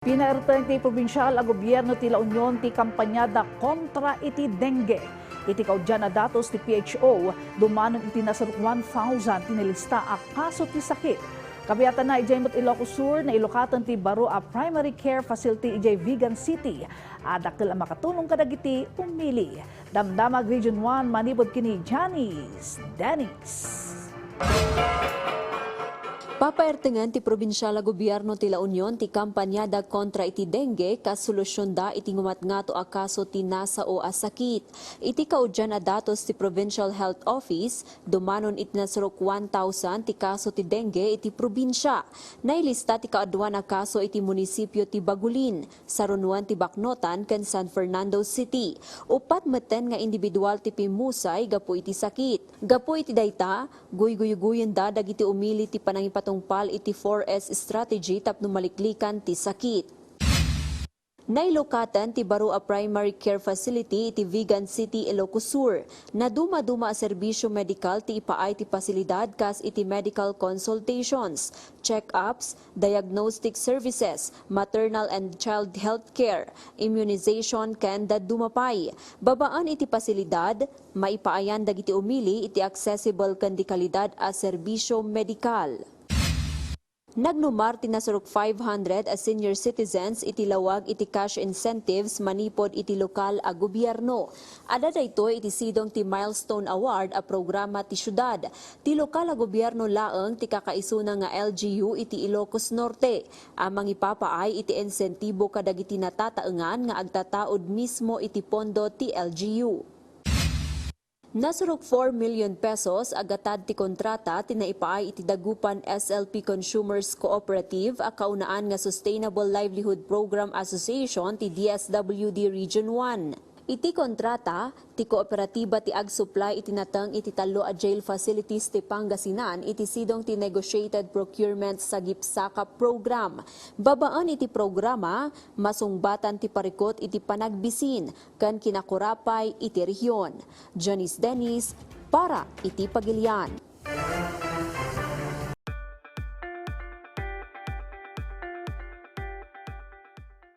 Pinaertan ti probinsyal a gobyerno ti La Union ti kampanyada kontra iti dengue. Iti kaudyan na datos ti PHO, dumanon iti nasaruk 1,000 tinilista a kaso ti sakit. Kabiyatan na ijay Ilocos Sur na ilokatan ti baro a primary care facility ijay Vigan City. Adakil ang makatulong kadagiti umili. Damdamag Region 1 manibod kini Janice Dennis. Papaertengan ti probinsyal a gobyerno ti La Union ti kampanyada kontra iti dengue kas solusyon da iti ngumatngato a kaso ti nasa o a sakit. Iti kaudyan a datos ti Provincial Health Office, dumanon iti nasaruk 1,000 ti kaso ti dengue iti probinsya. Nailista ti kaadwan a kaso iti munisipyo ti Bagulin, Sarunuan ti Bacnotan ken San Fernando City. Upat meten nga individual ti pimusay gapo iti sakit. Gapo iti dayta, guy-guy-guyen da dagiti umili ti panangipatong pal iti 4S strategy tapno maliklikan ti sakit. Nailokatan ti baro a primary care facility iti Vigan City, Ilocos Sur. Na duma-duma a serbisyo medikal ti ipaay ti pasilidad kas iti medical consultations, check-ups, diagnostic services, maternal and child health care, immunization ken dumapay. Babaan iti pasilidad, maipaayan dagiti umili iti accessible ken di kalidad a serbisyo medikal. Nagnumar ti nasaruk 500 as senior citizens iti lawag iti cash incentives manipod iti lokal a gobyerno. Ada daytoy iti sidong ti Milestone Award a programa ti syudad. Ti lokal a gobyerno laeng ti kakaisuna nga LGU iti Ilocos Norte. Amang ipapaay iti insentibo kadagiti natataengan nga agtataod mismo iti pondo ti LGU. Nasaruk 4 million pesos agatad ti kontrata tinaipaay iti dagupan SLP Consumers Cooperative a kaunaan nga Sustainable Livelihood Program Association ti DSWD Region 1. Iti kontrata, ti kooperatiba ti ag-supply itinatang iti talo a jail facilities ti Pangasinan iti sidong ti negotiated procurement sa GIPSACA program. Babaan iti programa, masungbatan ti parikot iti panagbisin, kan kinakurapay iti rehiyon. Janice Dennis, para iti Pagilian.